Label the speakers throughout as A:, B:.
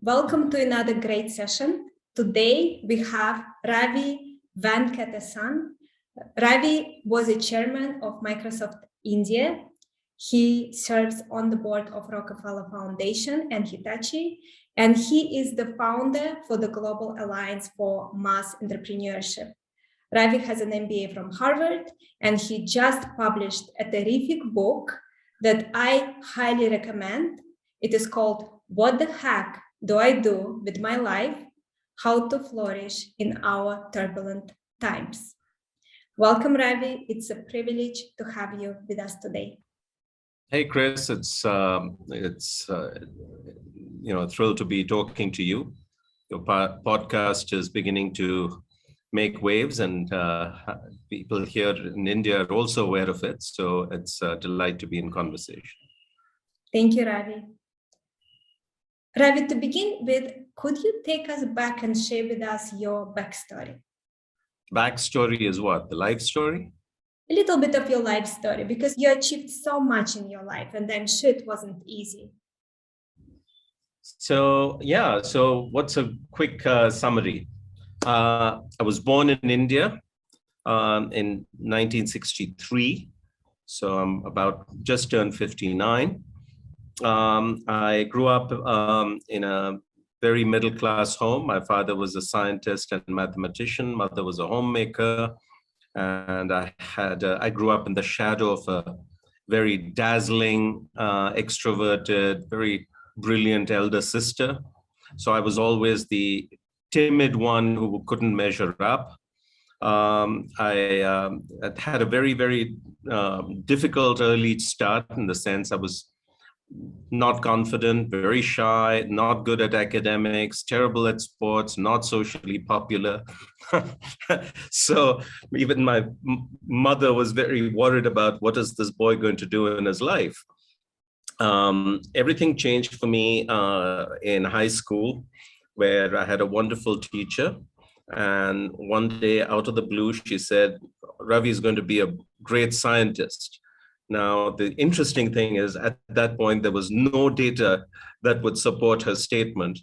A: Welcome to another great session. Today we have Ravi Venkatesan. Ravi was a chairman of Microsoft India. He serves on the board of Rockefeller Foundation and Hitachi, and he is the founder for the Global Alliance for Mass Entrepreneurship. Ravi has an MBA from Harvard, and he just published a terrific book that I highly recommend. It is called What the Heck Do I Do with My Life? How to Flourish in Our Turbulent Times. Welcome, Ravi. It's a privilege to have you with us today.
B: Hey, Chris. It's a thrill to be talking to you. Your podcast is beginning to make waves, and people here in India are also aware of it. So it's a delight to be in conversation.
A: Thank you, Ravi. Ravi, to begin with, could you take us back and share with us your backstory?
B: Backstory is what? The life story?
A: A little bit of your life story, because you achieved so much in your life, and I'm sure it wasn't easy.
B: So what's a quick summary? I was born in India in 1963. So I'm about just turned 59. I grew up in a very middle-class home. My father was a scientist and mathematician. Mother was a homemaker. And I grew up in the shadow of a very dazzling, extroverted, very brilliant elder sister. So I was always the timid one who couldn't measure up. I had a very, very difficult early start, in the sense I was not confident, very shy, not good at academics, terrible at sports, not socially popular. So even my mother was very worried about what is this boy going to do in his life. Everything changed for me in high school, where I had a wonderful teacher. And one day, out of the blue, she said, Ravi is going to be a great scientist. Now, the interesting thing is, at that point, there was no data that would support her statement.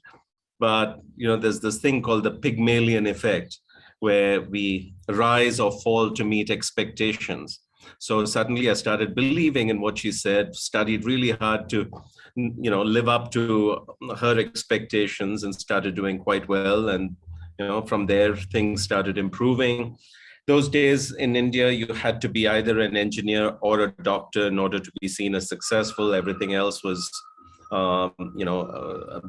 B: But, there's this thing called the Pygmalion effect, where we rise or fall to meet expectations. So suddenly I started believing in what she said, studied really hard to, live up to her expectations, and started doing quite well. And, from there, things started improving. Those days in India, you had to be either an engineer or a doctor in order to be seen as successful. Everything else was, a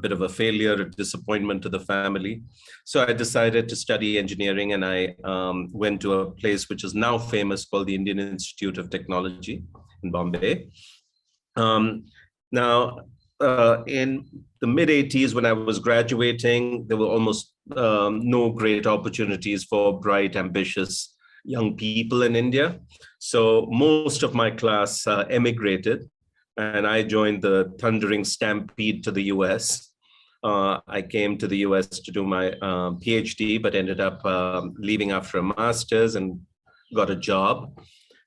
B: bit of a failure, a disappointment to the family. So I decided to study engineering, and I went to a place which is now famous called the Indian Institute of Technology in Bombay. In the mid-'80s, when I was graduating, there were almost no great opportunities for bright, ambitious young people in India. So most of my class emigrated, and I joined the thundering stampede to the US. I came to the US to do my PhD, but ended up leaving after a master's and got a job.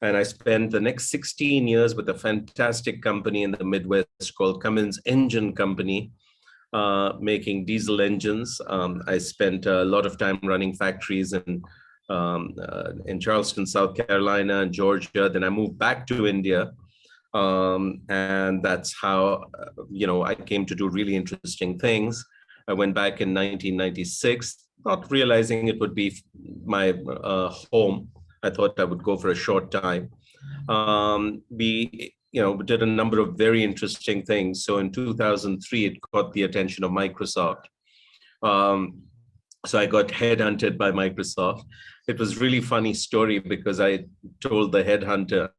B: And I spent the next 16 years with a fantastic company in the Midwest called Cummins Engine Company, making diesel engines. I spent a lot of time running factories in Charleston, South Carolina, and Georgia. Then I moved back to India. And that's how, I came to do really interesting things. I went back in 1996, not realizing it would be my home. I thought I would go for a short time. We did a number of very interesting things. So in 2003, it caught the attention of Microsoft. So I got headhunted by Microsoft. It was a really funny story, because I told the headhunter,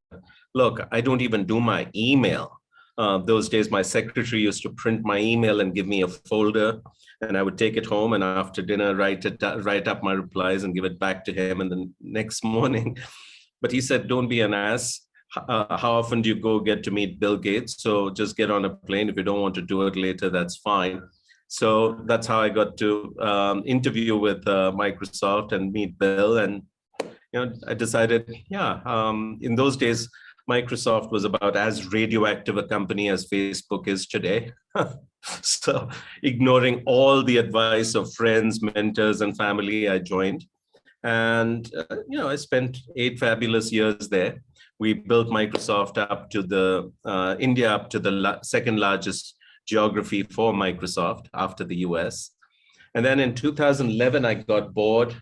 B: look, I don't even do my email. Those days, my secretary used to print my email and give me a folder, and I would take it home, and after dinner, write up my replies and give it back to him, and the next morning. But he said, don't be an ass. How often do you go get to meet Bill Gates? So just get on a plane. If you don't want to do it later, that's fine. So that's how I got to interview with Microsoft and meet Bill. And I decided, in those days, Microsoft was about as radioactive a company as Facebook is today. So ignoring all the advice of friends, mentors, and family, I joined. And, I spent 8 fabulous years there. We built Microsoft up to India up to the second largest geography for Microsoft after the US. And then in 2011, I got bored.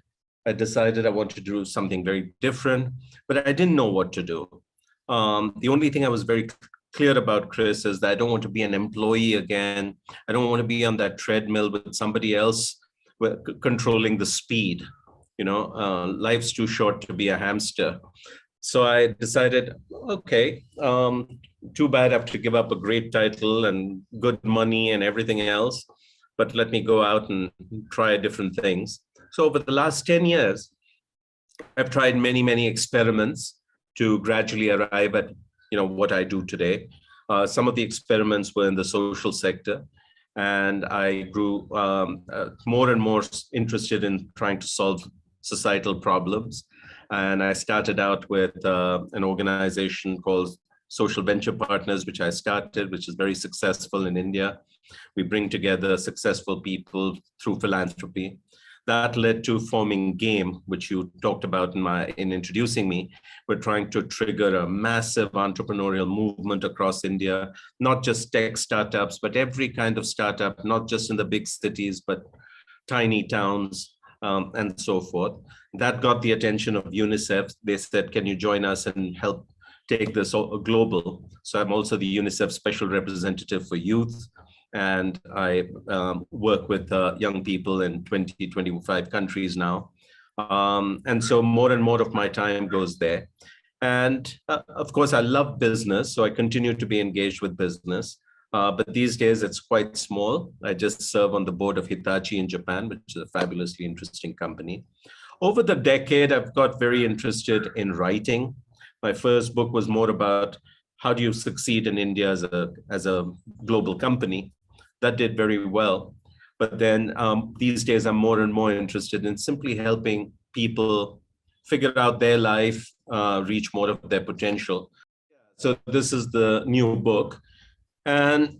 B: I decided I wanted to do something very different, but I didn't know what to do. The only thing I was very clear about, Chris, is that I don't want to be an employee again. I don't want to be on that treadmill with somebody else controlling the speed. Life's too short to be a hamster. So I decided, okay, too bad I have to give up a great title and good money and everything else, but let me go out and try different things. So over the last 10 years, I've tried many, many experiments to gradually arrive at, what I do today. Some of the experiments were in the social sector, and I grew more and more interested in trying to solve societal problems. And I started out with an organization called Social Venture Partners, which I started, which is very successful in India. We bring together successful people through philanthropy. That led to forming GEAPP, which you talked about in introducing me. We're trying to trigger a massive entrepreneurial movement across India, not just tech startups, but every kind of startup, not just in the big cities, but tiny towns, and so forth. That got the attention of UNICEF. They said, can you join us and help take this global? So I'm also the UNICEF Special Representative for Youth. And I work with young people in 20, 25 countries now. And so more and more of my time goes there. And of course, I love business, so I continue to be engaged with business. But these days, it's quite small. I just serve on the board of Hitachi in Japan, which is a fabulously interesting company. Over the decade, I've got very interested in writing. My first book was more about how do you succeed in India as a global company. That did very well. But then these days, I'm more and more interested in simply helping people figure out their life, reach more of their potential. So this is the new book. And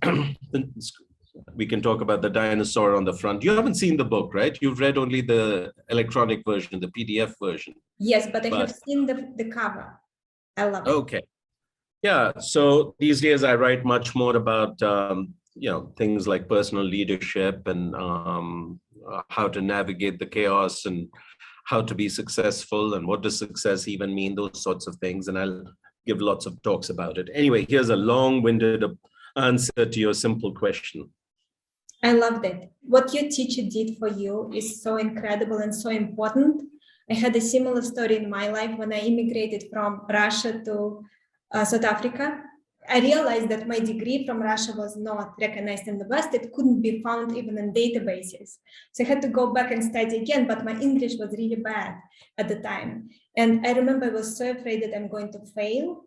B: we can talk about the dinosaur on the front. You haven't seen the book, right? You've read only the electronic version, the PDF version.
A: Yes, but I have seen the cover. I love it.
B: Okay. Yeah. So these days I write much more about things like personal leadership and how to navigate the chaos and how to be successful and what does success even mean, those sorts of things. And I'll give lots of talks about it. Anyway, here's a long-winded answer to your simple question.
A: I love that. What your teacher did for you is so incredible and so important. I had a similar story in my life when I immigrated from Russia to South Africa. I realized that my degree from Russia was not recognized in the West. It couldn't be found even in databases. So I had to go back and study again, but my English was really bad at the time. And I remember I was so afraid that I'm going to fail.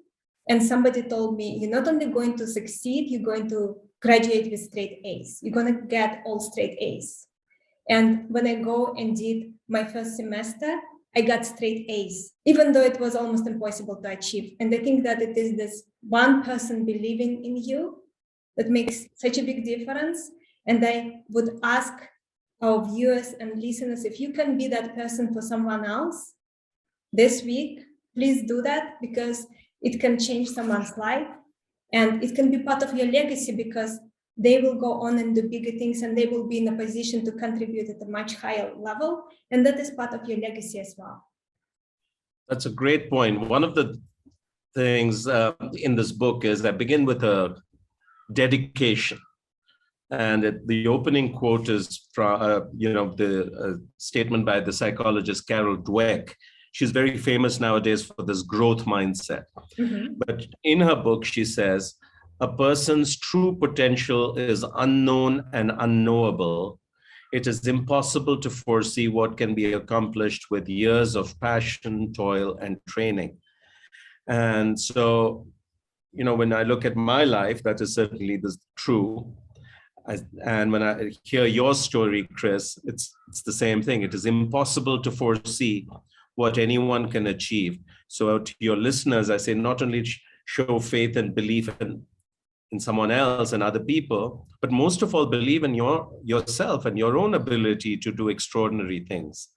A: And somebody told me, you're not only going to succeed, you're going to graduate with straight A's. You're going to get all straight A's. And when I go and did my first semester, I got straight A's, even though it was almost impossible to achieve. And I think that it is this one person believing in you that makes such a big difference. And I would ask our viewers and listeners, if you can be that person for someone else this week, please do that, because it can change someone's life. And it can be part of your legacy, because they will go on and do bigger things, and they will be in a position to contribute at a much higher level. And that is part of your legacy as well.
B: That's a great point. One of the things in this book is I begin with a dedication. And the opening quote is from, the statement by the psychologist Carol Dweck. She's very famous nowadays for this growth mindset. Mm-hmm. But in her book, she says, a person's true potential is unknown and unknowable. It is impossible to foresee what can be accomplished with years of passion, toil, and training. And so, when I look at my life, that is certainly true. And when I hear your story, Chris, it's the same thing. It is impossible to foresee what anyone can achieve. So to your listeners, I say, not only show faith and belief in someone else and other people, but most of all, believe in yourself and your own ability to do extraordinary things.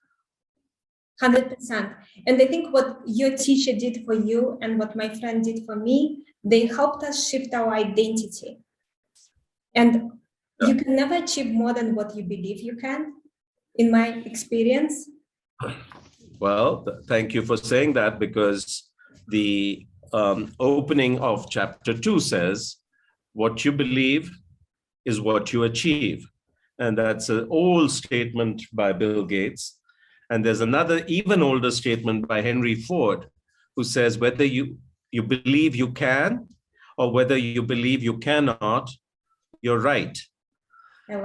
A: 100%. And I think what your teacher did for you and what my friend did for me, they helped us shift our identity. And you can never achieve more than what you believe you can, in my experience.
B: Well, thank you for saying that, because the opening of chapter 2 says, what you believe is what you achieve. And that's an old statement by Bill Gates. And there's another even older statement by Henry Ford, who says, whether you believe you can or whether you believe you cannot, you're right.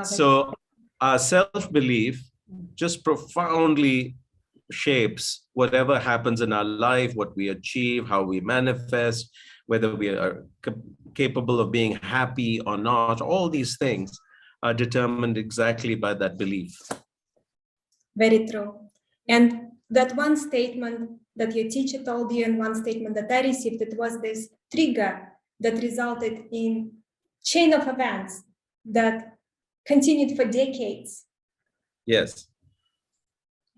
B: So our self-belief just profoundly shapes whatever happens in our life, what we achieve, how we manifest, whether we are capable of being happy or not. All these things are determined exactly by that belief.
A: Very true. And that one statement that your teacher told you and one statement that I received, it was this trigger that resulted in chain of events that continued for decades.
B: Yes.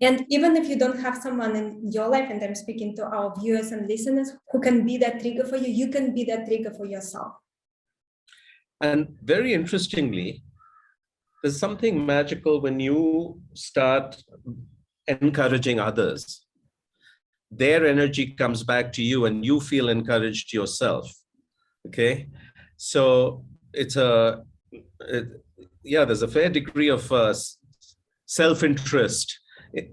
A: And even if you don't have someone in your life, and I'm speaking to our viewers and listeners, who can be that trigger for you, you can be that trigger for yourself.
B: And very interestingly, there's something magical when you start encouraging others. Their energy comes back to you and you feel encouraged yourself. Okay. So there's a fair degree of self-interest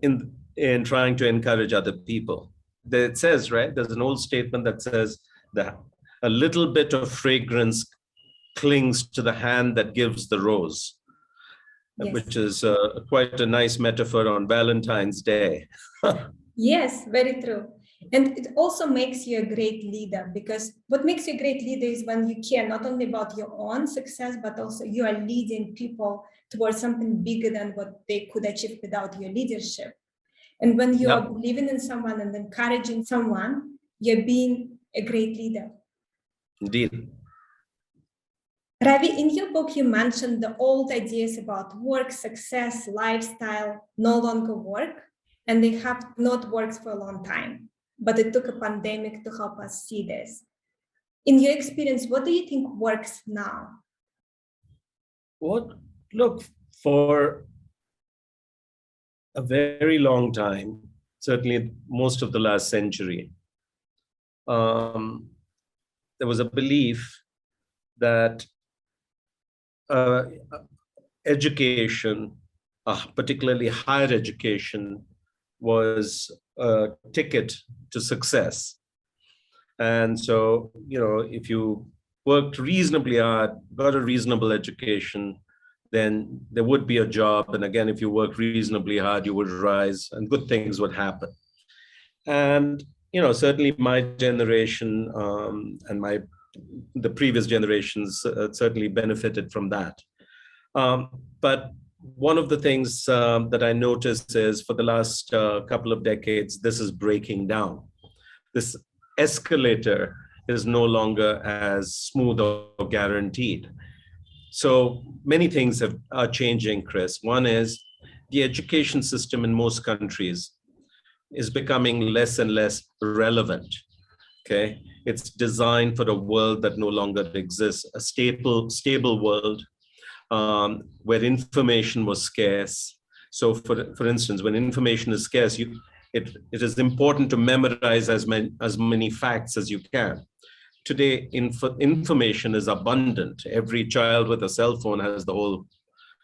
B: in trying to encourage other people. It says, right, there's an old statement that says that a little bit of fragrance clings to the hand that gives the rose. Yes. Which is quite a nice metaphor on Valentine's Day.
A: Yes, very true. And it also makes you a great leader, because what makes you a great leader is when you care not only about your own success, but also you are leading people towards something bigger than what they could achieve without your leadership. And when you are believing in someone and encouraging someone, you're being a great leader.
B: Indeed.
A: Ravi, in your book, you mentioned the old ideas about work, success, lifestyle no longer work, and they have not worked for a long time. But it took a pandemic to help us see this. In your experience, what do you think works now?
B: Look, for a very long time, certainly most of the last century, there was a belief that education, particularly higher education, was a ticket to success. And so, if you worked reasonably hard, got a reasonable education, then there would be a job. And again, if you worked reasonably hard, you would rise and good things would happen. And, certainly my generation and the previous generations certainly benefited from that. But one of the things that I noticed is for the last couple of decades, this is breaking down. This escalator is no longer as smooth or guaranteed. So many things are changing, Chris. One is the education system in most countries is becoming less and less relevant. Okay, it's designed for a world that no longer exists, a stable world where information was scarce. So, for instance, when information is scarce, it is important to memorize as many facts as you can. Today, information is abundant. Every child with a cell phone has the whole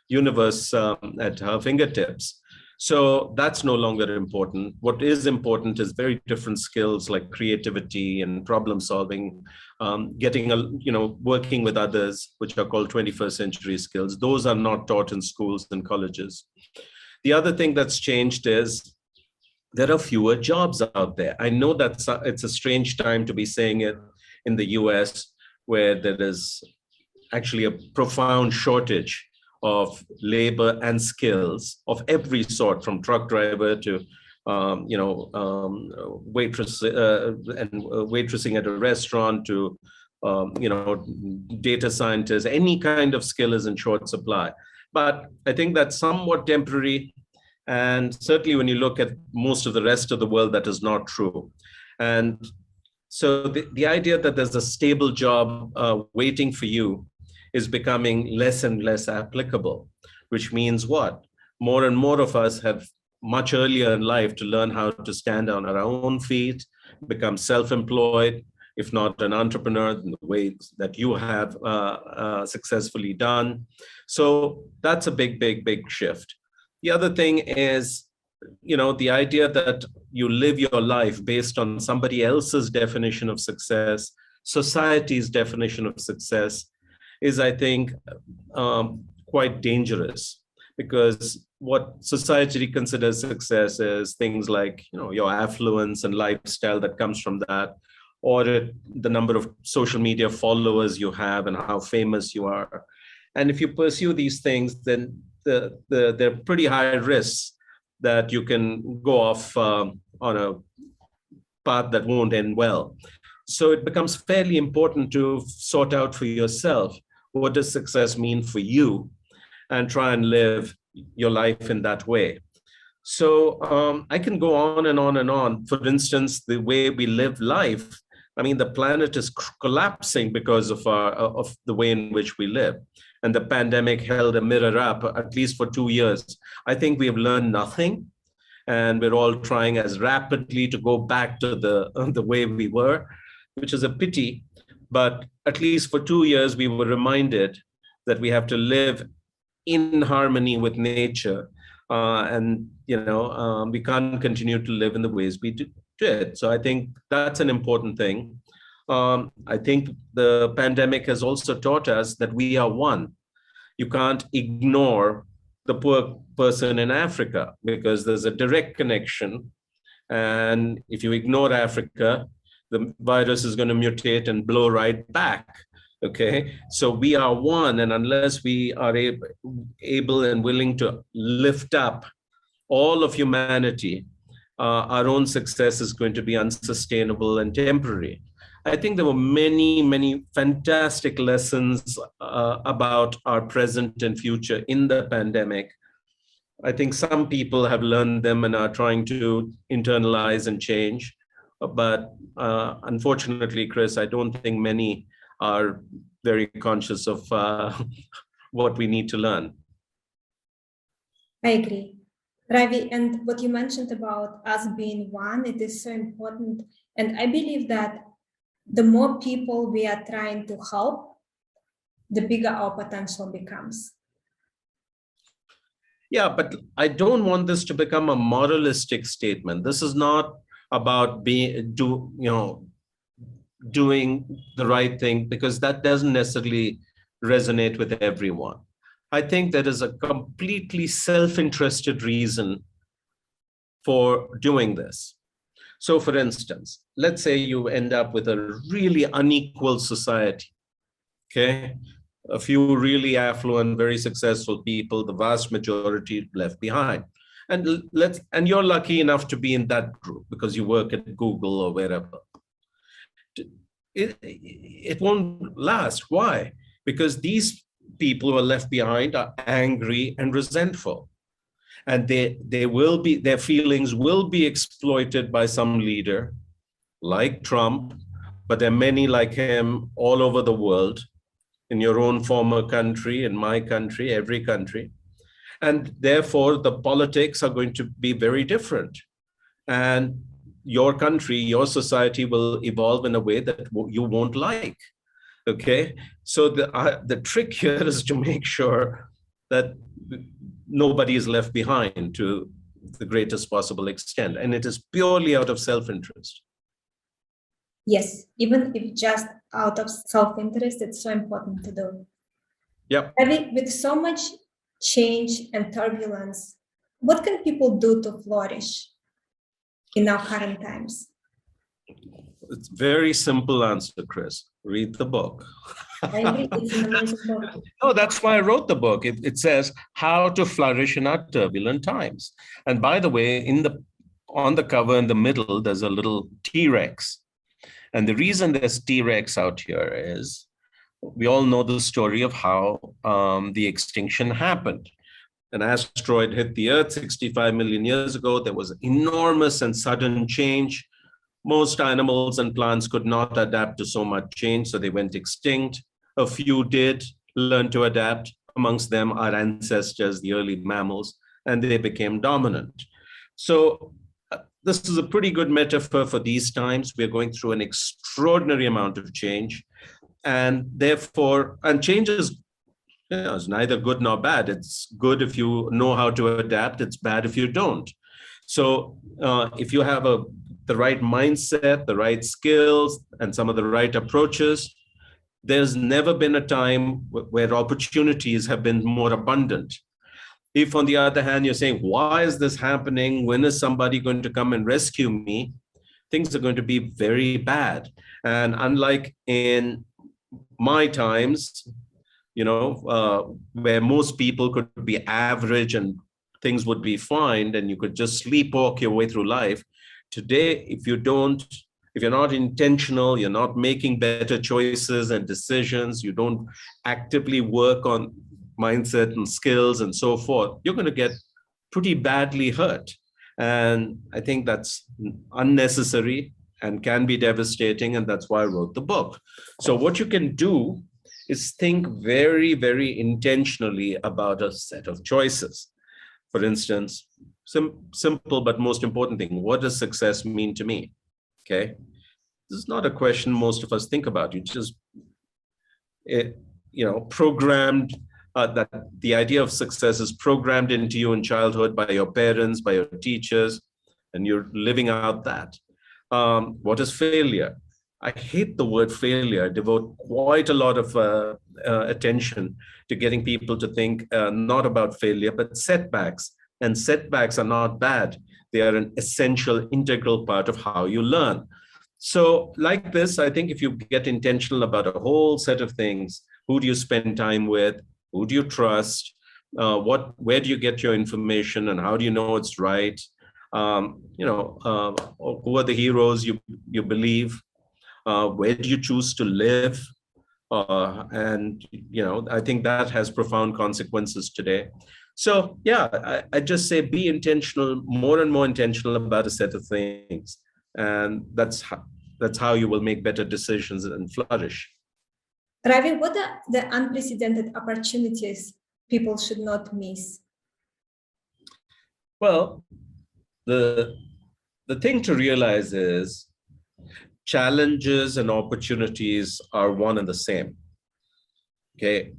B: universe at her fingertips. So that's no longer important. What is important is very different skills like creativity and problem solving, working with others, which are called 21st century skills. Those are not taught in schools and colleges. The other thing that's changed is there are fewer jobs out there. I know that it's a strange time to be saying it in the US, where there is actually a profound shortage of labor and skills of every sort, from truck driver to waitressing at a restaurant to, data scientists. Any kind of skill is in short supply. But I think that's somewhat temporary. And certainly when you look at most of the rest of the world, that is not true. And so the idea that there's a stable job waiting for you is becoming less and less applicable, which means what? More and more of us have much earlier in life to learn how to stand on our own feet, become self-employed, if not an entrepreneur in the way that you have successfully done. So that's a big, big, big shift. The other thing is, the idea that you live your life based on somebody else's definition of success, society's definition of success, is, I think, quite dangerous, because what society considers success is things like, your affluence and lifestyle that comes from that, or the number of social media followers you have and how famous you are. And if you pursue these things, then they're pretty high risks that you can go off on a path that won't end well. So it becomes fairly important to sort out for yourself, what does success mean for you, and try and live your life in that way. So I can go on and on and on. For instance, the way we live life, I mean, the planet is collapsing because of the way in which we live. And the pandemic held a mirror up, at least for 2 years. I think we have learned nothing. And we're all trying as rapidly to go back to the way we were, which is a pity. But at least for 2 years, we were reminded that we have to live in harmony with nature. We can't continue to live in the ways we did. So I think that's an important thing. I think the pandemic has also taught us that we are one. You can't ignore the poor person in Africa because there's a direct connection. And if you ignore Africa, the virus is going to mutate and blow right back. Okay, so we are one, and unless we are able and willing to lift up all of humanity, our own success is going to be unsustainable and temporary. I think there were many, many fantastic lessons about our present and future in the pandemic. I think some people have learned them and are trying to internalize and change. But unfortunately, Chris, I don't think many are very conscious of what we need to learn.
A: I agree. Ravi, and what you mentioned about us being one, it is so important. And I believe that the more people we are trying to help, the bigger our potential becomes.
B: Yeah, but I don't want this to become a moralistic statement. This is not about doing the right thing, because that doesn't necessarily resonate with everyone. I think there is a completely self-interested reason for doing this. So for instance, let's say you end up with a really unequal society, okay? A few really affluent, very successful people, the vast majority left behind. And you're lucky enough to be in that group because you work at Google or wherever. It won't last. Why? Because these people who are left behind are angry and resentful. And their feelings will be exploited by some leader like Trump, but there are many like him all over the world, in your own former country, in my country, every country. And therefore, the politics are going to be very different. And your country, your society will evolve in a way that you won't like. Okay, so the trick here is to make sure that nobody is left behind to the greatest possible extent. And it is purely out of self-interest.
A: Yes, even if just out of self-interest, it's so important to do.
B: Yep.
A: With so much change and turbulence, what can people do to flourish in our current times?
B: It's a very simple answer, Chris. Read the book.
A: I agree. It's an amazing book.
B: No, that's why I wrote the book. It says how to flourish in our turbulent times. And by the way, on the cover in the middle, there's a little T-Rex. And the reason there's T-Rex out here is we all know the story of how the extinction happened. An asteroid hit the Earth 65 million years ago. There was enormous and sudden change. Most animals and plants could not adapt to so much change, so they went extinct. A few did learn to adapt, amongst them our ancestors, the early mammals, and they became dominant. So this is a pretty good metaphor for these times. We're going through an extraordinary amount of change, and therefore, and change is, it's neither good nor bad. It's good if you know how to adapt. It's bad if you don't. So if you have the right mindset, the right skills, and some of the right approaches, there's never been a time where opportunities have been more abundant. If, on the other hand, you're saying, why is this happening? When is somebody going to come and rescue me? Things are going to be very bad. And unlike in my times, where most people could be average and things would be fine and you could just sleepwalk your way through life. Today, if you're not intentional, you're not making better choices and decisions, you don't actively work on mindset and skills and so forth, you're going to get pretty badly hurt. And I think that's unnecessary and can be devastating. And that's why I wrote the book. So what you can do is think very, very intentionally about a set of choices. For instance, simple but most important thing, what does success mean to me? Okay, this is not a question most of us think about. You just, programmed, that the idea of success is programmed into you in childhood by your parents, by your teachers, and you're living out that. What is failure? I hate the word failure. I devote quite a lot of attention to getting people to think not about failure, but setbacks. And setbacks are not bad. They are an essential, integral part of how you learn. So like this, I think if you get intentional about a whole set of things, who do you spend time with? Who do you trust? Where do you get your information and how do you know it's right? Who are the heroes you believe? Where do you choose to live? And I think that has profound consequences today. So yeah, I just say be intentional, more and more intentional about a set of things. And that's how you will make better decisions and flourish.
A: Ravi, what are the unprecedented opportunities people should not miss?
B: Well, the thing to realize is challenges and opportunities are one and the same. Okay.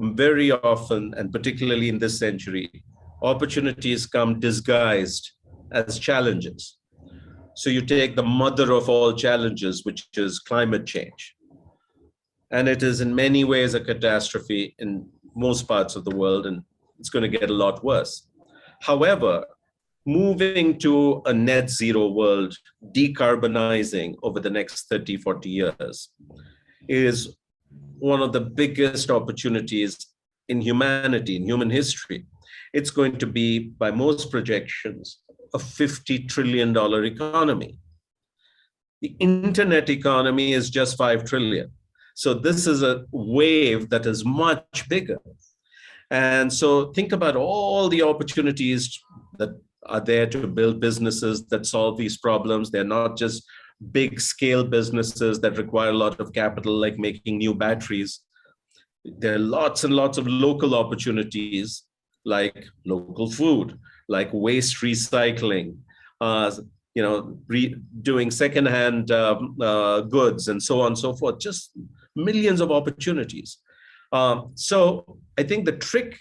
B: Very often, and particularly in this century, opportunities come disguised as challenges. So you take the mother of all challenges, which is climate change. And it is in many ways a catastrophe in most parts of the world, and it's going to get a lot worse. However, moving to a net zero world, decarbonizing over the next 30, 40 years is one of the biggest opportunities in humanity, in human history. It's going to be, by most projections, a $50 trillion economy. The internet economy is just 5 trillion. So this is a wave that is much bigger. And so think about all the opportunities that are there to build businesses that solve these problems. They're not just big scale businesses that require a lot of capital, like making new batteries. There are lots and lots of local opportunities, like local food, like waste recycling, doing secondhand goods and so on and so forth, just millions of opportunities. So I think the trick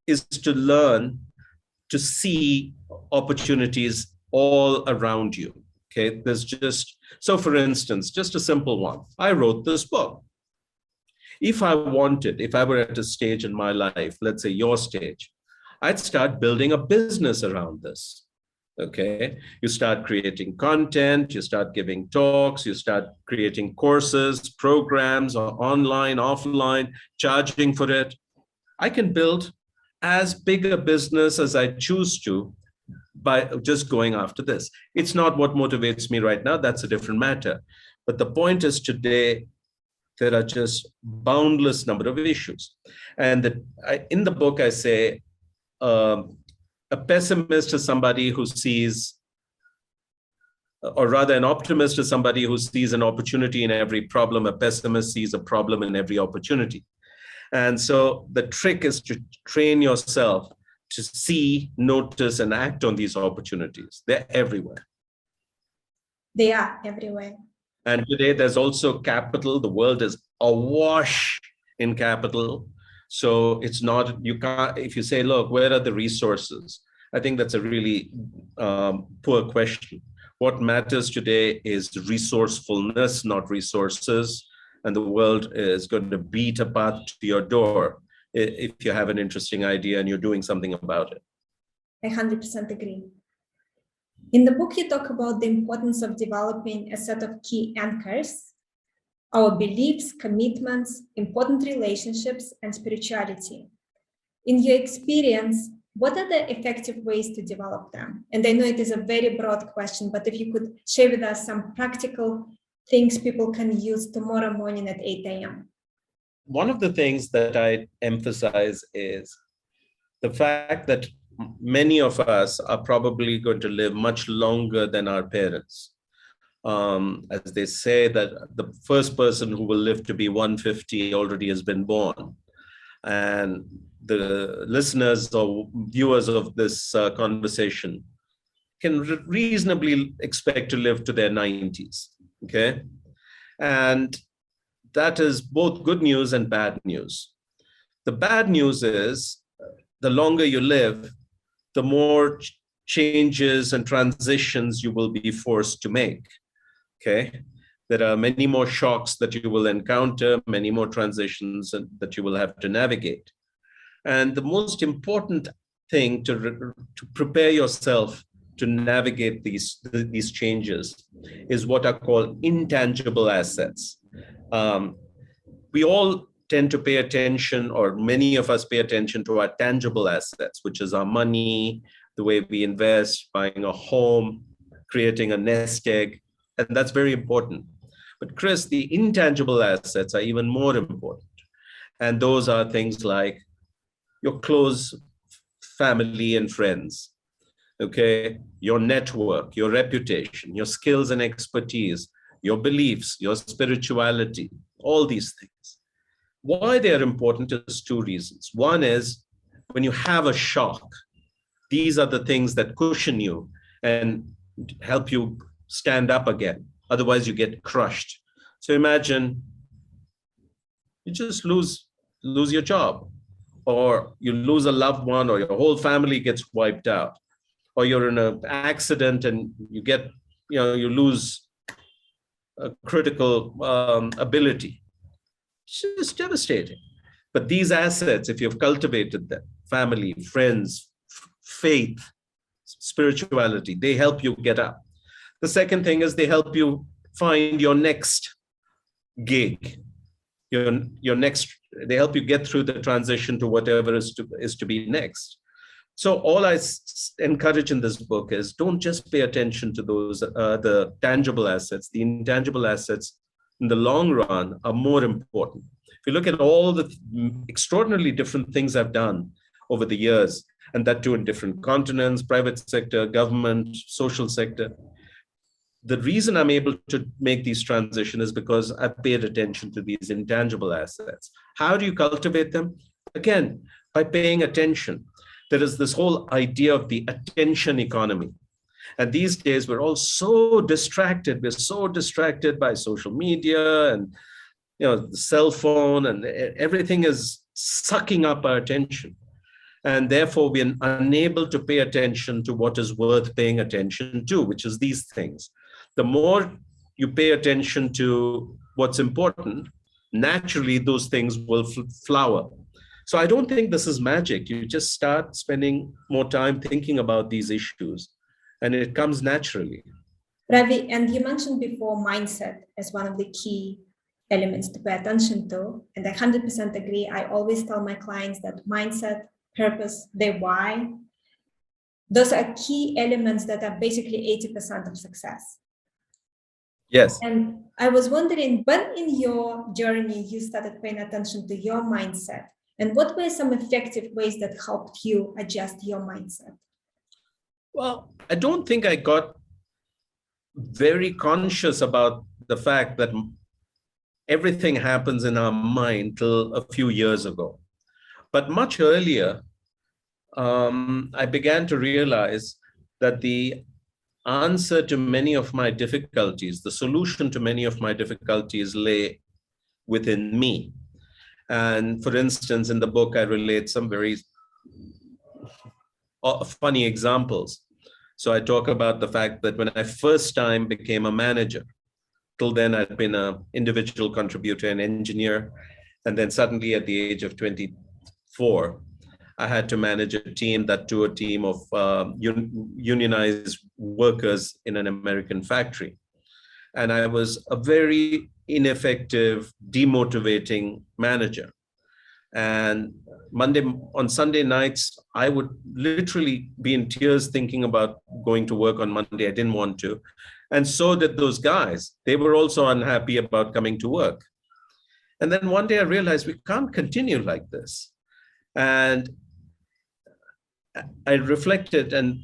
B: is to learn to see opportunities all around you. Okay, so for instance, just a simple one. I wrote this book. If I were at a stage in my life, let's say your stage, I'd start building a business around this. Okay, you start creating content, you start giving talks, you start creating courses, programs, or online, offline, charging for it. I can build as big a business as I choose to by just going after this. It's not what motivates me right now. That's a different matter. But the point is today, there are just boundless number of issues. And in the book, I say a pessimist is somebody who sees, or rather an optimist is somebody who sees an opportunity in every problem. A pessimist sees a problem in every opportunity. And so the trick is to train yourself to see, notice, and act on these opportunities. They're everywhere.
A: They are everywhere.
B: And today there's also capital. The world is awash in capital. So it's not, you can't, if you say, look, where are the resources? I think that's a really poor question. What matters today is resourcefulness, not resources. And the world is going to beat a path to your door if you have an interesting idea and you're doing something about it.
A: I 100% agree. In the book, you talk about the importance of developing a set of key anchors, our beliefs, commitments, important relationships, and spirituality. In your experience, what are the effective ways to develop them? And I know it is a very broad question, but if you could share with us some practical things people can use tomorrow morning at 8 a.m.
B: One of the things that I emphasize is the fact that many of us are probably going to live much longer than our parents. As they say that the first person who will live to be 150 already has been born. And the listeners or viewers of this conversation can reasonably expect to live to their 90s, okay? And that is both good news and bad news. The bad news is the longer you live, the more changes and transitions you will be forced to make, okay? There are many more shocks that you will encounter, many more transitions that you will have to navigate. And the most important thing to prepare yourself to navigate these changes is what are called intangible assets. We all tend to pay attention, or many of us pay attention to our tangible assets, which is our money, the way we invest, buying a home, creating a nest egg, and that's very important. But Chris, the intangible assets are even more important. And those are things like your close family and friends, okay? Your network, your reputation, your skills and expertise, your beliefs, your spirituality, all these things. Why they're important is two reasons. One is when you have a shock, these are the things that cushion you and help you stand up again. Otherwise, you get crushed. So imagine you just lose your job, or you lose a loved one, or your whole family gets wiped out, or you're in an accident and you lose a critical ability. It's just devastating. But these assets, if you've cultivated them, family, friends, faith, spirituality, they help you get up. The second thing is they help you find your next gig, your next, they help you get through the transition to whatever is to be next. So all I encourage in this book is don't just pay attention to those, the tangible assets. The intangible assets in the long run are more important. If you look at all the extraordinarily different things I've done over the years, and that too in different continents, private sector, government, social sector, the reason I'm able to make these transitions is because I paid attention to these intangible assets. How do you cultivate them? Again, by paying attention. There is this whole idea of the attention economy. And these days, we're all so distracted. We're so distracted by social media and the cell phone, and everything is sucking up our attention. And therefore, we're unable to pay attention to what is worth paying attention to, which is these things. The more you pay attention to what's important, naturally, those things will flower. So I don't think this is magic. You just start spending more time thinking about these issues, and it comes naturally.
A: Ravi, and you mentioned before mindset as one of the key elements to pay attention to, and I 100% agree. I always tell my clients that mindset, purpose, their why, those are key elements that are basically 80% of success.
B: Yes.
A: And I was wondering, when in your journey you started paying attention to your mindset, and what were some effective ways that helped you adjust your mindset?
B: Well, I don't think I got very conscious about the fact that everything happens in our mind till a few years ago. But much earlier, I began to realize that the answer to many of my difficulties, the solution to many of my difficulties lay within me. And for instance, in the book, I relate some very funny examples. So I talk about the fact that when I first time became a manager, till then I'd been an individual contributor and engineer. And then suddenly at the age of 24, I had to manage a team, that to a team of unionized workers in an American factory. And I was a very ineffective, demotivating manager. And on Sunday nights, I would literally be in tears thinking about going to work on Monday. I didn't want to. And so did those guys. They were also unhappy about coming to work. And then one day I realized we can't continue like this. And I reflected, and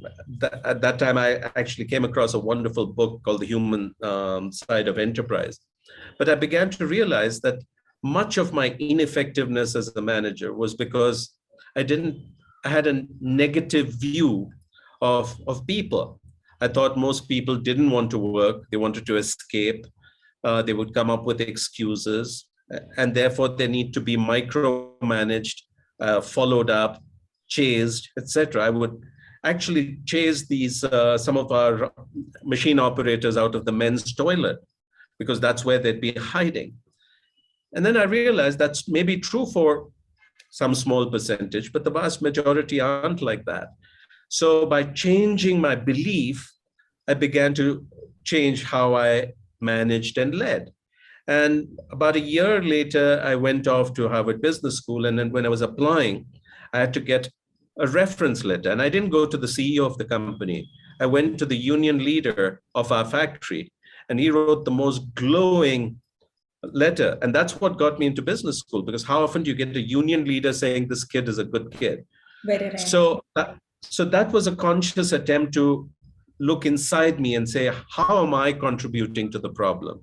B: at that time, I actually came across a wonderful book called The Human Side of Enterprise. But I began to realize that much of my ineffectiveness as a manager was because I had a negative view of people. I thought most people didn't want to work. They wanted to escape. They would come up with excuses, and therefore they need to be micromanaged, followed up, chased, etc. I would actually chase some of our machine operators out of the men's toilet because that's where they'd be hiding. And then I realized that's maybe true for some small percentage, but the vast majority aren't like that. So by changing my belief, I began to change how I managed and led. And about a year later, I went off to Harvard Business School. And then when I was applying, I had to get a reference letter. And I didn't go to the CEO of the company. I went to the union leader of our factory, and he wrote the most glowing letter. And that's what got me into business school, because how often do you get a union leader saying this kid is a good kid?
A: Very rare.
B: So that was a conscious attempt to look inside me and say, how am I contributing to the problem?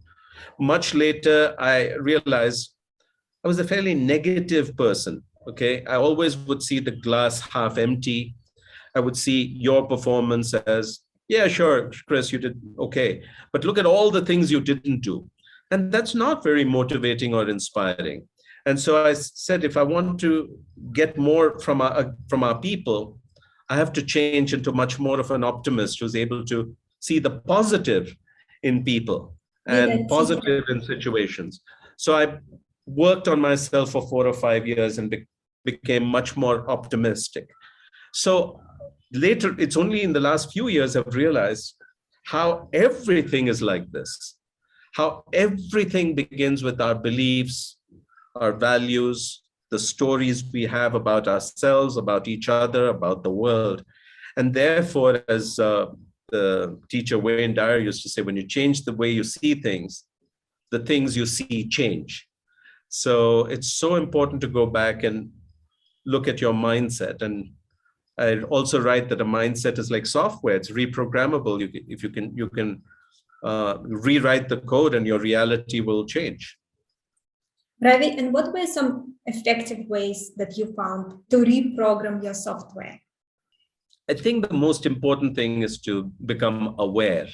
B: Much later, I realized I was a fairly negative person. Okay, I always would see the glass half empty. I would see your performance as, yeah, sure, Chris, you did okay, but look at all the things you didn't do. And that's not very motivating or inspiring. And so I said, if I want to get more from our people, I have to change into much more of an optimist who's able to see the positive in people and positive in situations. So I worked on myself for 4 or 5 years and became much more optimistic. So later, it's only in the last few years I've realized how everything is like this, how everything begins with our beliefs, our values, the stories we have about ourselves, about each other, about the world. And therefore, as the teacher Wayne Dyer used to say, when you change the way you see things, the things you see change. So it's so important to go back and look at your mindset. And I also write that a mindset is like software. It's reprogrammable. You can rewrite the code and your reality will change.
A: Ravi, and what were some effective ways that you found to reprogram your software?
B: I think the most important thing is to become aware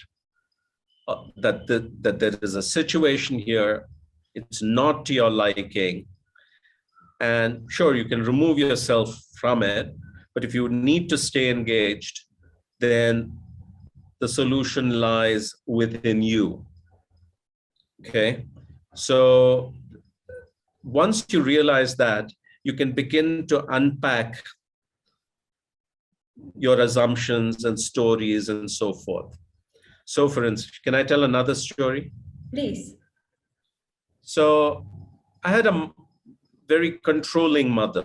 B: that there is a situation here. It's not to your liking. And sure, you can remove yourself from it, but if you need to stay engaged, then the solution lies within you. Okay? So once you realize that, you can begin to unpack your assumptions and stories and so forth. So for instance, can I tell another story?
A: Please.
B: So I had a very controlling mother.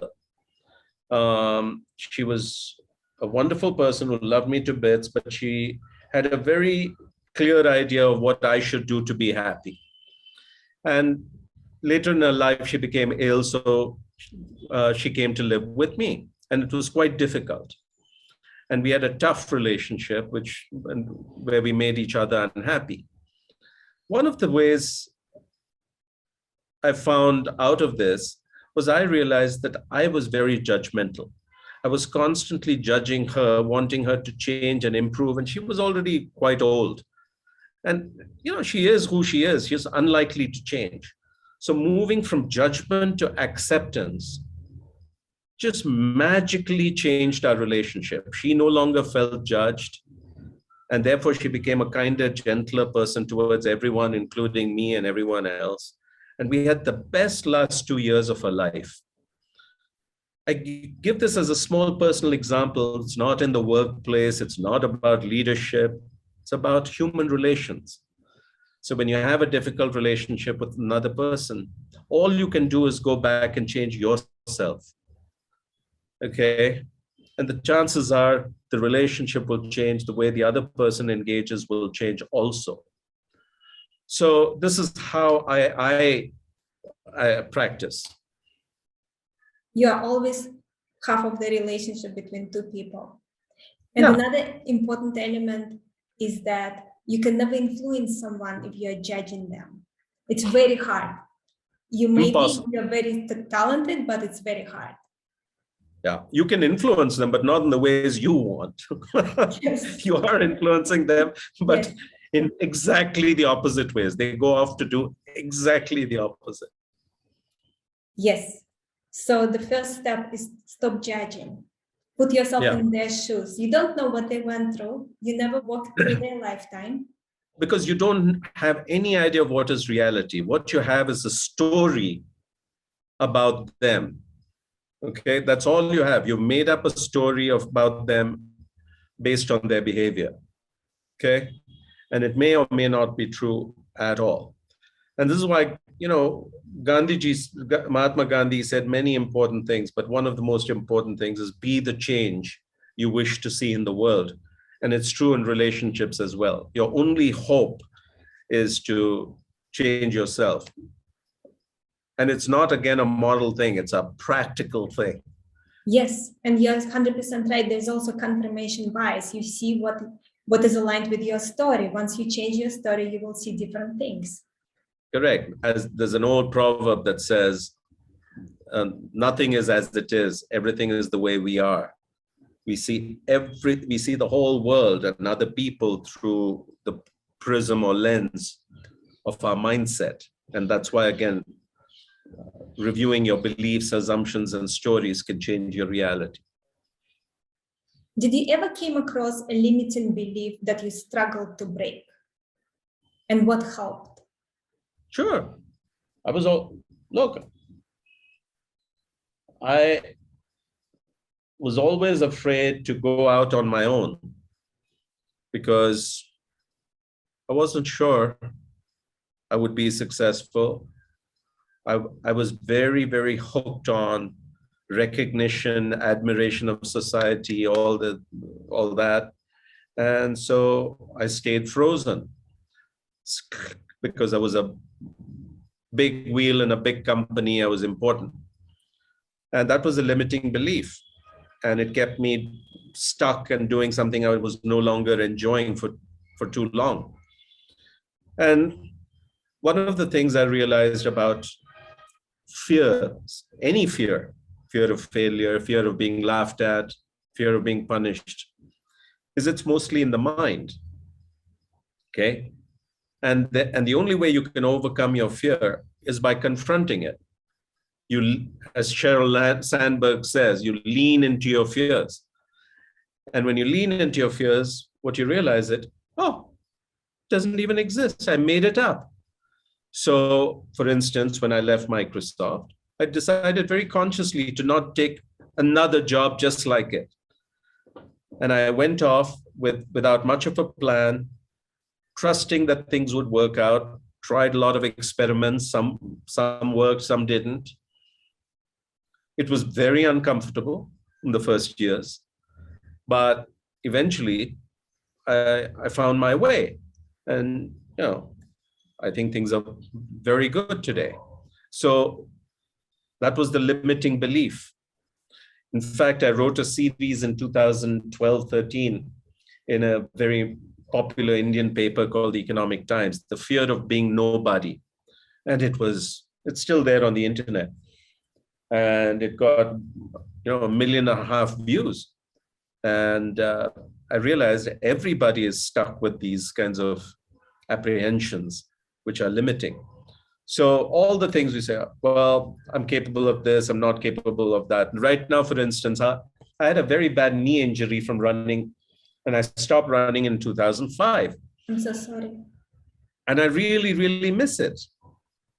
B: She was a wonderful person who loved me to bits, but she had a very clear idea of what I should do to be happy. And later in her life, she became ill, so she came to live with me, and it was quite difficult. And we had a tough relationship, where we made each other unhappy. One of the ways I found out of this was I realized that I was very judgmental. I was constantly judging her, wanting her to change and improve, and she was already quite old. And she is who she is. She's unlikely to change. So moving from judgment to acceptance just magically changed our relationship. She no longer felt judged, and therefore she became a kinder, gentler person towards everyone, including me and everyone else. And we had the best last 2 years of her life. I give this as a small personal example. It's not in the workplace. It's not about leadership. It's about human relations. So when you have a difficult relationship with another person, all you can do is go back and change yourself. Okay? And the chances are the relationship will change, the way the other person engages will change also. So this is how I practice.
A: You are always half of the relationship between two people. And another important element is that you can never influence someone if you're judging them. It's very hard. You may think you're very talented, but it's very hard.
B: Yeah, you can influence them, but not in the ways you want. Yes. You are influencing them, but yes, in exactly the opposite ways. They go off to do exactly the opposite.
A: Yes. So the first step is stop judging. Put yourself in their shoes. You don't know what they went through. You never walked through their lifetime.
B: Because you don't have any idea of what is reality. What you have is a story about them. Okay, that's all you have. You made up a story about them based on their behavior. Okay, and it may or may not be true at all. And this is why, Mahatma Gandhi said many important things, but one of the most important things is be the change you wish to see in the world. And it's true in relationships as well. Your only hope is to change yourself. And it's not, again, a moral thing. It's a practical thing.
A: Yes, and you're 100% right. There's also confirmation bias. You see what is aligned with your story. Once you change your story, you will see different things.
B: Correct. As there's an old proverb that says, nothing is as it is. Everything is the way we are. We see the whole world and other people through the prism or lens of our mindset. And that's why, again, reviewing your beliefs, assumptions, and stories can change your reality.
A: Did you ever came across a limiting belief that you struggled to break? And what helped?
B: Sure. I was always afraid to go out on my own because I wasn't sure I would be successful. I was very, very hooked on recognition, admiration of society, all that. And so I stayed frozen because I was a big wheel in a big company. I was important. And that was a limiting belief. And it kept me stuck and doing something I was no longer enjoying for too long. And one of the things I realized about fear, any fear of failure, fear of being laughed at, fear of being punished, is it's mostly in the mind. Okay? And the only way you can overcome your fear is by confronting it. As Sheryl Sandberg says, you lean into your fears. And when you lean into your fears, what you realize it doesn't even exist. I made it up. So, for instance, when I left Microsoft, I decided very consciously to not take another job just like it. And I went off without much of a plan, trusting that things would work out, tried a lot of experiments, some worked, some didn't. It was very uncomfortable in the first years. But eventually, I found my way. And, I think things are very good today. So that was the limiting belief. In fact, I wrote a series in 2012-13 in a very popular Indian paper called The Economic Times, The Fear of Being Nobody. And it's still there on the internet. And it got, 1.5 million views. And I realized everybody is stuck with these kinds of apprehensions, which are limiting. So all the things we say, well, I'm capable of this, I'm not capable of that. Right now, for instance, I had a very bad knee injury from running, and I stopped running in 2005.
A: I'm so sorry.
B: And I really, really miss it.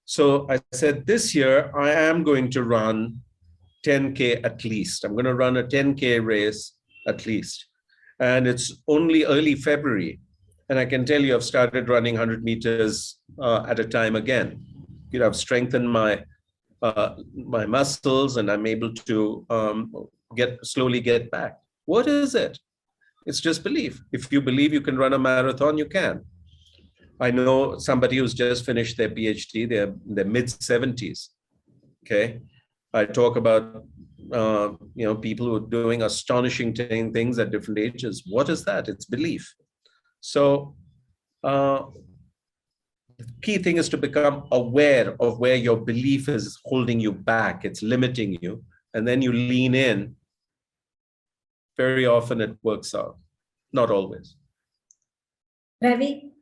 B: So I said, this year, I am going to run 10K at least. I'm going to run a 10K race at least. And it's only early February. And I can tell you, I've started running 100 meters at a time again. I've strengthened my muscles, and I'm able to slowly get back. What is it? It's just belief. If you believe you can run a marathon, you can. I know somebody who's just finished their PhD, they're in their mid-70s. Okay. I talk about people who are doing astonishing things at different ages. What is that? It's belief. So the key thing is to become aware of where your belief is holding you back. It's limiting you. And then you lean in. Very often it works out. Not always.
A: Ravi,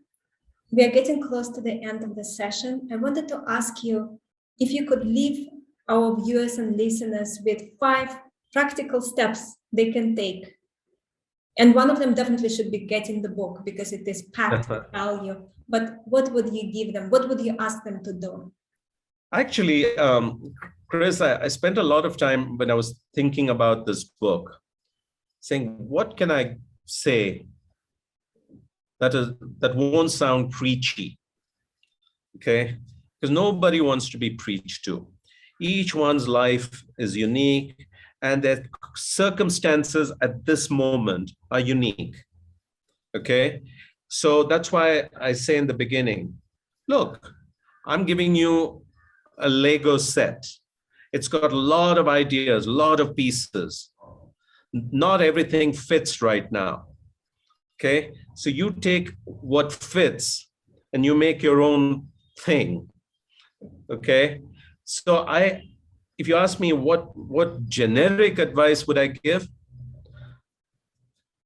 A: we are getting close to the end of the session. I wanted to ask you if you could leave our viewers and listeners with 5 practical steps they can take. And one of them definitely should be getting the book, because it is packed with value. But what would you give them? What would you ask them to do?
B: Actually, Chris, I spent a lot of time when I was thinking about this book, saying, what can I say that won't sound preachy? Okay, because nobody wants to be preached to. Each one's life is unique, and their circumstances at this moment are unique. Okay, so that's why I say in the beginning, look, I'm giving you a Lego set. It's got a lot of ideas, a lot of pieces. Not everything fits right now. Okay, so you take what fits and you make your own thing. Okay, so if you ask me what generic advice would I give,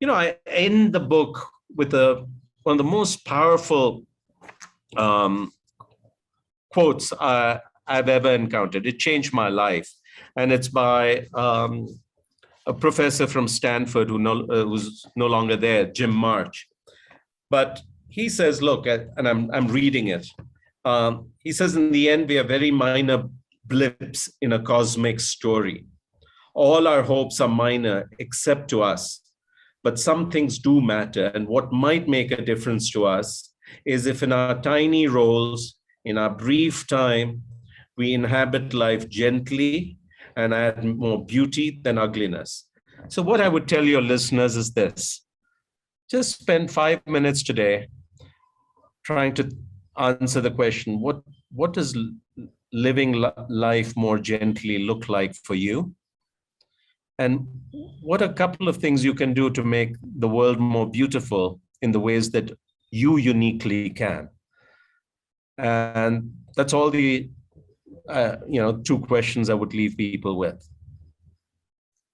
B: I end the book with one of the most powerful quotes I've ever encountered. It changed my life, and it's by a professor from Stanford who's no longer there, Jim March. But he says, look, and I'm reading it. He says, in the end, we are very minor blips in a cosmic story. All our hopes are minor except to us, but some things do matter. And what might make a difference to us is if in our tiny roles, in our brief time, we inhabit life gently and add more beauty than ugliness. So what I would tell your listeners is this: just spend 5 minutes today trying to answer the question, what does living life more gently look like for you? And what are a couple of things you can do to make the world more beautiful in the ways that you uniquely can? And that's all the 2 questions I would leave people with.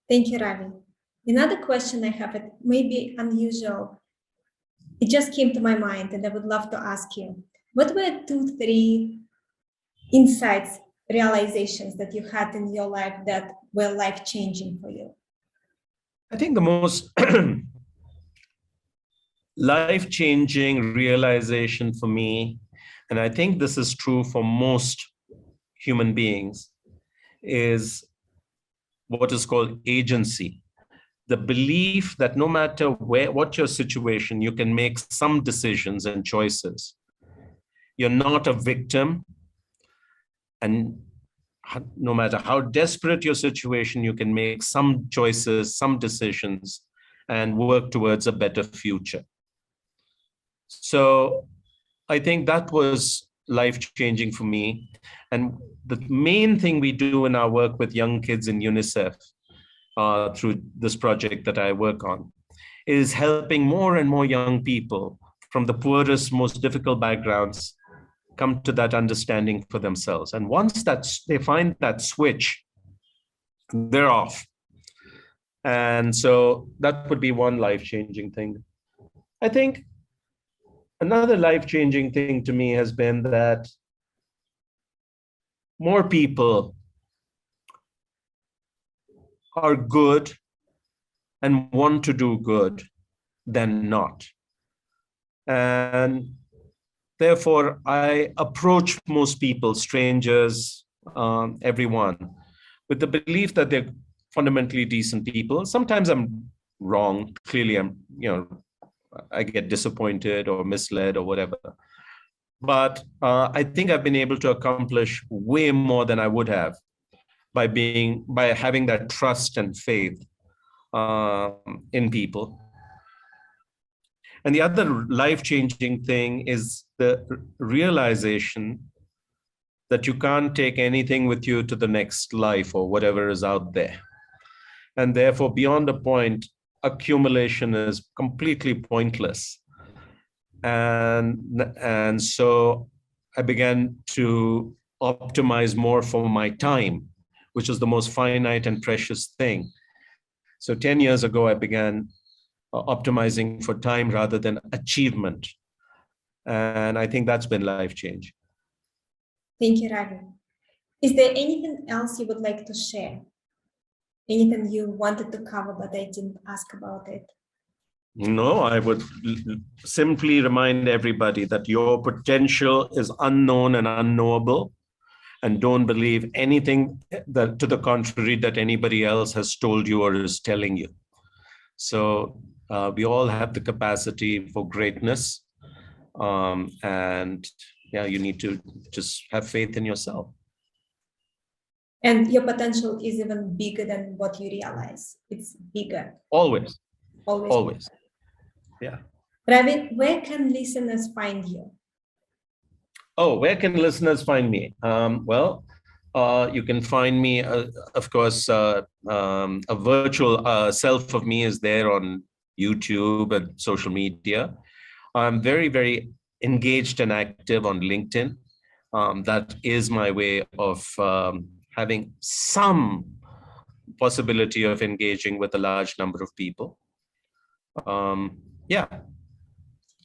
A: Thank you, Ravi. Another question I have, it may be unusual. It just came to my mind, and I would love to ask you, what were 2, 3 insights, realizations that you had in your life that were life-changing for you?
B: I think the most life-changing realization for me, and I think this is true for most human beings, is what is called agency. The belief that no matter what your situation, you can make some decisions and choices. You're not a victim. And no matter how desperate your situation, you can make some choices, some decisions, and work towards a better future. So I think that was life-changing for me. And the main thing we do in our work with young kids in UNICEF through this project that I work on is helping more and more young people from the poorest, most difficult backgrounds come to that understanding for themselves. And once they find that switch, they're off. And so that would be one life-changing thing. I think another life-changing thing to me has been that more people are good and want to do good than not. And therefore, I approach most people, strangers, everyone, with the belief that they're fundamentally decent people. Sometimes I'm wrong. Clearly, I get disappointed or misled or whatever. But I think I've been able to accomplish way more than I would have by having that trust and faith in people. And the other life-changing thing is the realization that you can't take anything with you to the next life or whatever is out there. And therefore, beyond a point, accumulation is completely pointless. And so I began to optimize more for my time, which is the most finite and precious thing. So 10 years ago, I began optimizing for time rather than achievement. And I think that's been life-changing.
A: Thank you, Ravi. Is there anything else you would like to share? Anything you wanted to cover, but I didn't ask about it?
B: No, I would simply remind everybody that your potential is unknown and unknowable, and don't believe anything that to the contrary that anybody else has told you or is telling you. So we all have the capacity for greatness, and yeah, you need to just have faith in yourself.
A: And your potential is even bigger than what you realize. It's bigger.
B: Always.
A: Always.
B: Always. Yeah.
A: Ravi, where can listeners find you?
B: Oh, where can listeners find me? You can find me, of course, a virtual self of me is there on YouTube and social media. I'm very, very engaged and active on LinkedIn. That is my way of having some possibility of engaging with a large number of people. Yeah.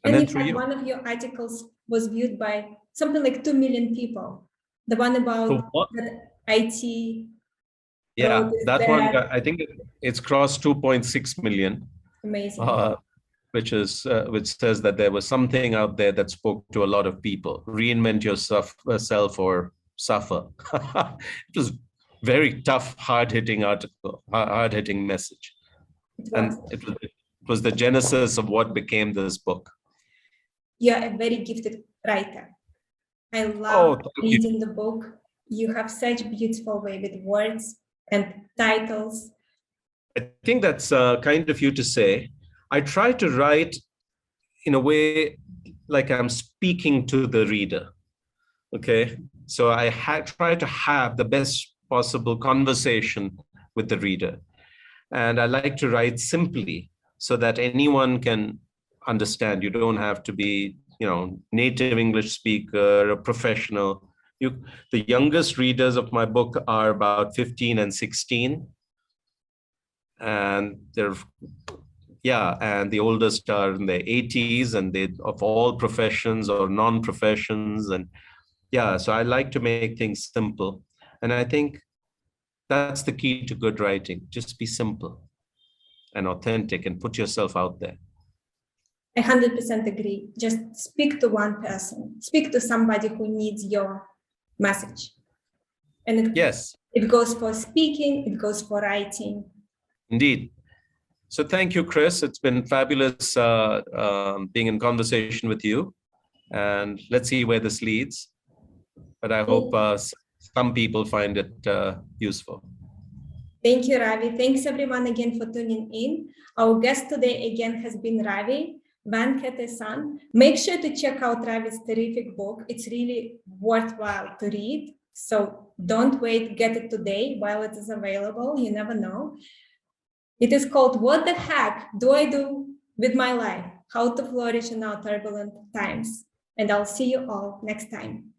A: And in fact, one of your articles was viewed by something like 2 million people. The one about the IT.
B: Yeah, that one, I think it's crossed 2.6 million.
A: Amazing.
B: Which says that there was something out there that spoke to a lot of people. Reinvent yourself or suffer. It was very tough, hard-hitting article, hard-hitting message. And it was the genesis of what became this book.
A: You're a very gifted writer. I love reading the book. You have such a beautiful way with words and titles.
B: I think that's kind of you to say. I try to write in a way like I'm speaking to the reader. Okay, so I try to have the best possible conversation with the reader. And I like to write simply so that anyone can understand. You don't have to be, native English speaker, a professional. The youngest readers of my book are about 15 and 16. And and the oldest are in their 80s, and they of all professions or non-professions. And yeah, so I like to make things simple. And I think that's the key to good writing. Just be simple and authentic and put yourself out there.
A: I 100% agree. Just speak to one person. Speak to somebody who needs your message. And it goes for speaking, it goes for writing.
B: Indeed. So thank you, Chris. It's been fabulous being in conversation with you. And let's see where this leads. But I hope some people find it useful.
A: Thank you, Ravi. Thanks everyone again for tuning in. Our guest today again has been Ravi Venkatesan. Make sure to check out Ravi's terrific book. It's really worthwhile to read. So don't wait, get it today while it is available. You never know. It is called What the Heck Do I Do with My Life? How to Flourish in Our Turbulent Times. And I'll see you all next time.